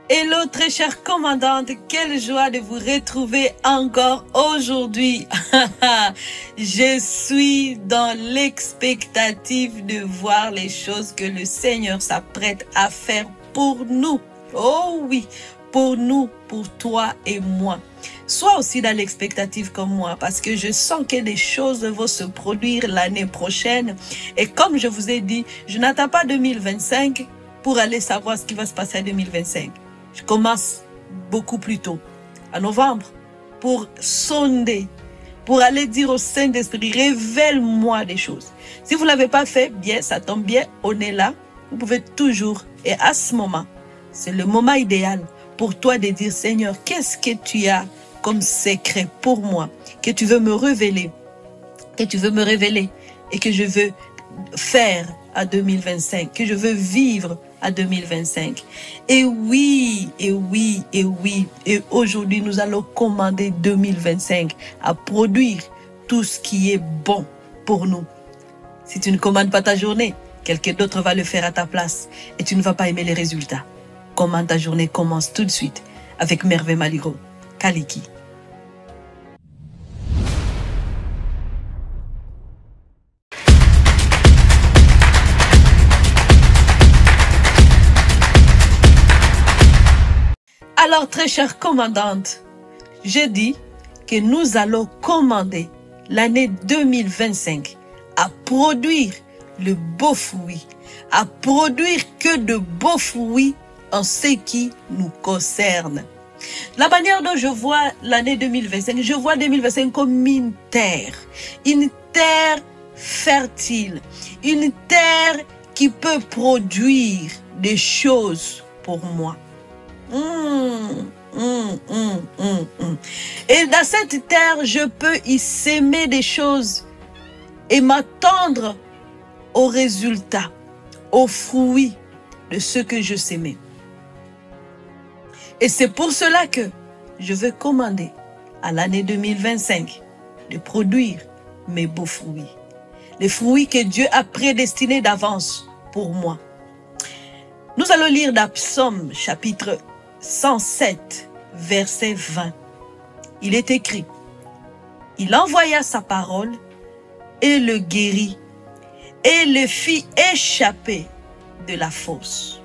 Hello très chère commandante, quelle joie de vous retrouver encore aujourd'hui. Je suis dans l'expectative de voir les choses que le Seigneur s'apprête à faire pour nous. Oh oui, pour nous, pour toi et moi. Sois aussi dans l'expectative comme moi parce que je sens que des choses vont se produire l'année prochaine. Et comme je vous ai dit, je n'attends pas 2025 pour aller savoir ce qui va se passer en 2025. Je commence beaucoup plus tôt, en novembre, pour sonder, pour aller dire au Saint-Esprit, révèle-moi des choses. Si vous ne l'avez pas fait, bien, ça tombe bien, on est là. Vous pouvez toujours, et à ce moment, c'est le moment idéal pour toi de dire, Seigneur, qu'est-ce que tu as comme secret pour moi, que tu veux me révéler, et que je veux faire à 2025, que je veux vivre à 2025. Et oui, et aujourd'hui nous allons commander 2025 à produire tout ce qui est bon pour nous. Si tu ne commandes pas ta journée, quelqu'un d'autre va le faire à ta place et tu ne vas pas aimer les résultats. Commande ta journée, commence tout de suite avec Merveille Maligo, Kaliki. Alors, très chère commandante, je dis que nous allons commander l'année 2025 à produire le beau fruit, à produire que de beaux fruits en ce qui nous concerne. La manière dont je vois l'année 2025, je vois 2025 comme une terre fertile, une terre qui peut produire des choses pour moi. Et dans cette terre, je peux y s'aimer des choses et m'attendre aux résultats, aux fruits de ce que je s'aimais. Et c'est pour cela que je veux commander à l'année 2025 de produire mes beaux fruits. Les fruits que Dieu a prédestinés d'avance pour moi. Nous allons lire dans Psaume chapitre 107, verset 20. Il est écrit, « Il envoya sa parole et le guérit et le fit échapper de la fosse. »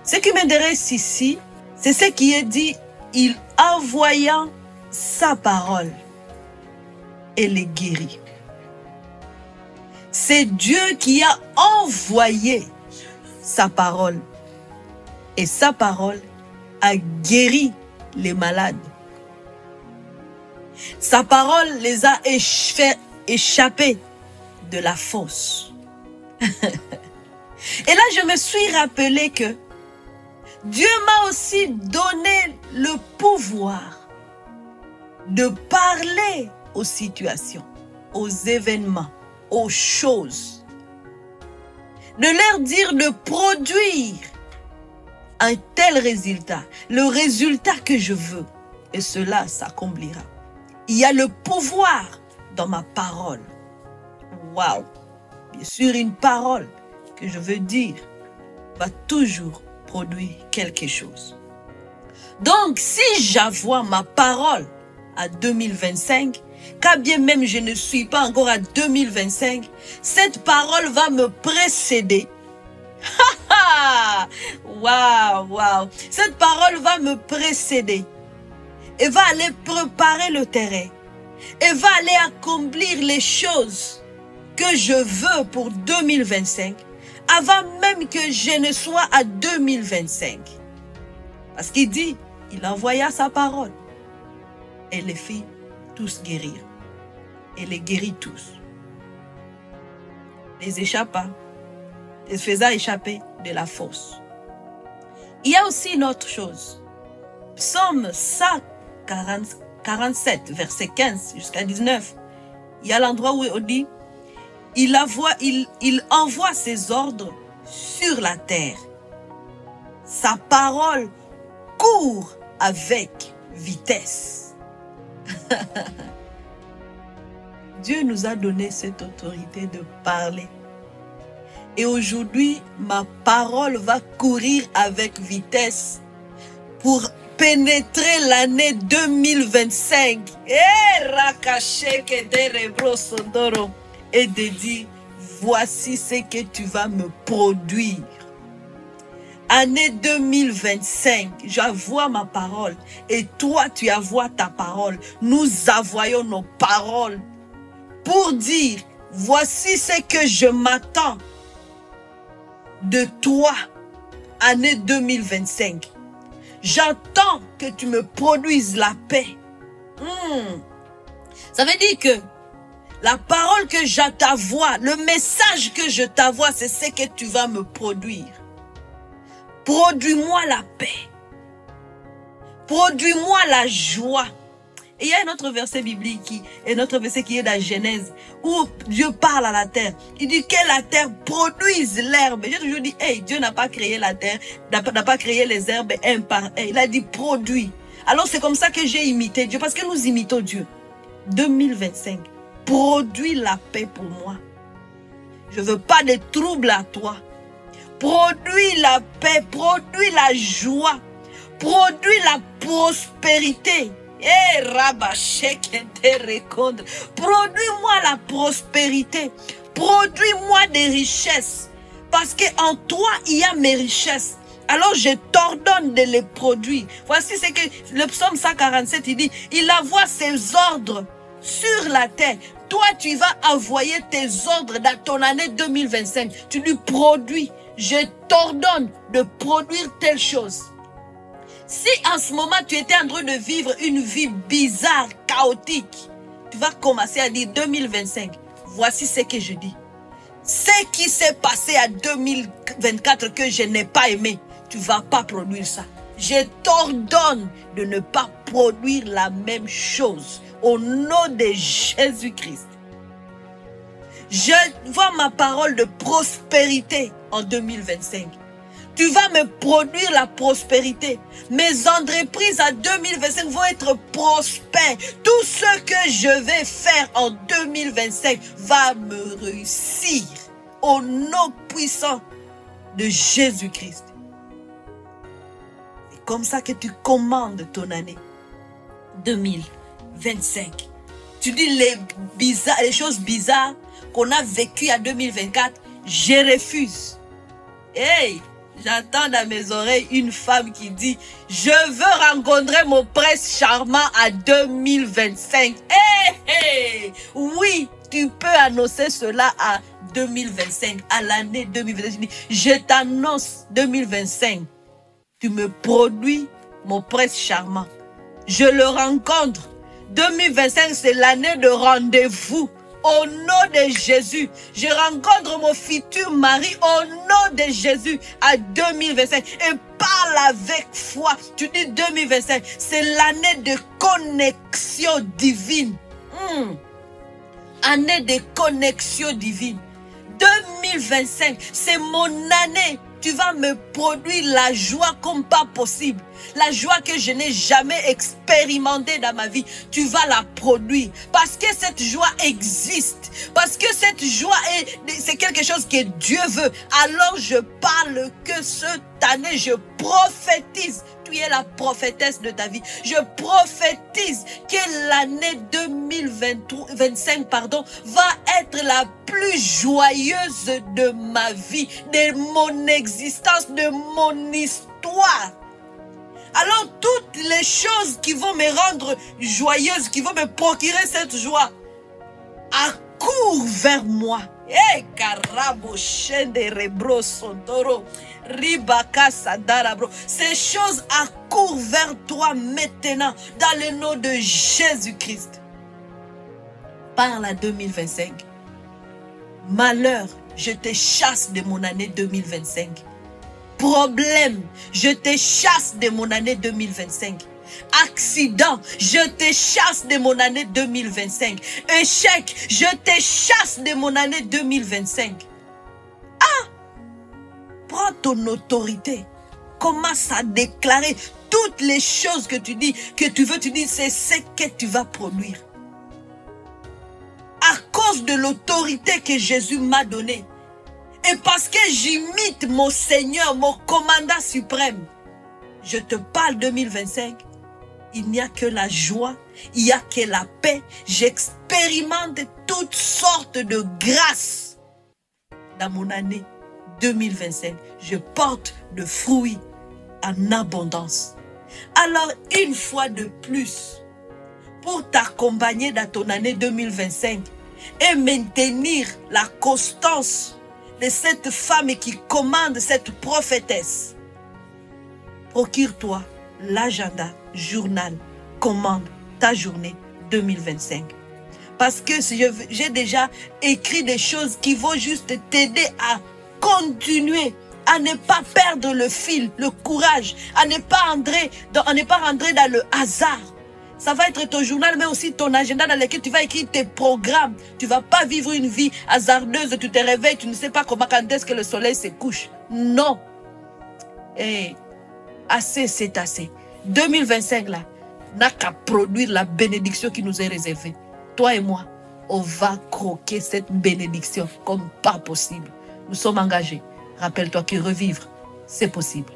Ce qui m'intéresse ici, c'est ce qui est dit, « Il envoya sa parole et le guérit. » C'est Dieu qui a envoyé sa parole. Et sa parole a guéri les malades. Sa parole les a fait échapper de la fosse. Et là, je me suis rappelé que Dieu m'a aussi donné le pouvoir de parler aux situations, aux événements, aux choses. De leur dire de produire un tel résultat, le résultat que je veux, et cela s'accomplira. Il y a le pouvoir dans ma parole. Waouh! Bien sûr, une parole que je veux dire va toujours produire quelque chose. Donc, si j'envoie ma parole à 2025, quand bien même je ne suis pas encore à 2025, cette parole va me précéder. Waouh! Cette parole va me précéder et va aller préparer le terrain et va aller accomplir les choses que je veux pour 2025 avant même que je ne sois à 2025. Parce qu'il dit, il envoya sa parole et les fit tous guérir. Et les guérit tous. Les échappa, les faisant échapper de la fosse. Il y a aussi une autre chose. Psaume 147, verset 15 jusqu'à 19. Il y a l'endroit où on dit, il envoie ses ordres sur la terre. Sa parole court avec vitesse. Dieu nous a donné cette autorité de parler. Et aujourd'hui, ma parole va courir avec vitesse pour pénétrer l'année 2025. Et de dire, voici ce que tu vas me produire. Année 2025, j'avoue ma parole et toi tu avoues ta parole. Nous avouons nos paroles pour dire, voici ce que je m'attends de toi, année 2025. J'attends que tu me produises la paix. Ça veut dire que la parole que je t'avoue, le message que je t'avoue, c'est ce que tu vas me produire. Produis-moi la paix. Produis-moi la joie. Et il y a un autre verset biblique, un autre verset qui est dans Genèse, où Dieu parle à la terre. Il dit que la terre produise l'herbe. J'ai toujours dit, hey, Dieu n'a pas créé la terre, n'a pas créé les herbes un par un. Il a dit produit. Alors c'est comme ça que j'ai imité Dieu, parce que nous imitons Dieu. 2025, produis la paix pour moi. Je ne veux pas de troubles à toi. Produis la paix, produis la joie, produis la prospérité. Produis-moi la prospérité, produis-moi des richesses, parce qu'en toi il y a mes richesses. Alors je t'ordonne de les produire. Voici ce que le psaume 147 il dit, il envoie ses ordres sur la terre. Toi tu vas envoyer tes ordres dans ton année 2025. Tu lui produis. Je t'ordonne de produire telle chose. Si en ce moment tu étais en train de vivre une vie bizarre, chaotique, tu vas commencer à dire 2025, voici ce que je dis. Ce qui s'est passé en 2024 que je n'ai pas aimé, tu ne vas pas produire ça. Je t'ordonne de ne pas produire la même chose au nom de Jésus-Christ. Je vois ma parole de prospérité en 2025. Tu vas me produire la prospérité. Mes entreprises en 2025 vont être prospères. Tout ce que je vais faire en 2025 va me réussir au nom puissant de Jésus-Christ. C'est comme ça que tu commandes ton année 2025. Tu dis les choses bizarres qu'on a vécues en 2024, je refuse. Hey! J'entends dans mes oreilles une femme qui dit, je veux rencontrer mon prince charmant à 2025. Oui, tu peux annoncer cela à 2025, à l'année 2025. Je t'annonce 2025. Tu me produis mon prince charmant. Je le rencontre. 2025, c'est l'année de rendez-vous. Au nom de Jésus, je rencontre mon futur mari au nom de Jésus à 2025 et parle avec foi. Tu dis 2025, c'est l'année de connexion divine. Année de connexion divine. 2025, c'est mon année. Tu vas me produire la joie comme pas possible. La joie que je n'ai jamais expérimentée dans ma vie, tu vas la produire. Parce que cette joie existe. Parce que cette joie, c'est quelque chose que Dieu veut. Alors je parle que cette année, je prophétise. Tu es la prophétesse de ta vie. Je prophétise que l'année 2025 va être la plus joyeuse de ma vie, de mon existence, de mon histoire. Alors toutes les choses qui vont me rendre joyeuse, qui vont me procurer cette joie, accourent vers moi. Ces choses accourent vers toi maintenant dans le nom de Jésus-Christ. Parle à 2025. Malheur, je te chasse de mon année 2025. Problème, je te chasse de mon année 2025. Accident, je te chasse de mon année 2025. Échec, je te chasse de mon année 2025. Prends ton autorité. Commence à déclarer toutes les choses que tu dis, que tu veux. Tu dis, c'est ce que tu vas produire. À cause de l'autorité que Jésus m'a donnée. Et parce que j'imite mon Seigneur, mon commandant suprême. Je te parle 2025. Il n'y a que la joie, il n'y a que la paix. J'expérimente toutes sortes de grâces dans mon année 2025. Je porte de fruits en abondance. Alors, une fois de plus, pour t'accompagner dans ton année 2025 et maintenir la constance de cette femme qui commande, cette prophétesse, procure-toi l'agenda, journal, commande ta journée 2025. Parce que j'ai déjà écrit des choses qui vont juste t'aider à continuer, à ne pas perdre le fil, le courage, à ne pas rentrer dans le hasard. Ça va être ton journal, mais aussi ton agenda dans lequel tu vas écrire tes programmes. Tu ne vas pas vivre une vie hasardeuse, tu te réveilles, tu ne sais pas comment, quand est-ce que le soleil se couche. Non. Et assez, c'est assez. 2025 là, n'a qu'à produire la bénédiction qui nous est réservée. Toi et moi, on va croquer cette bénédiction comme pas possible. Nous sommes engagés. Rappelle-toi que revivre, c'est possible.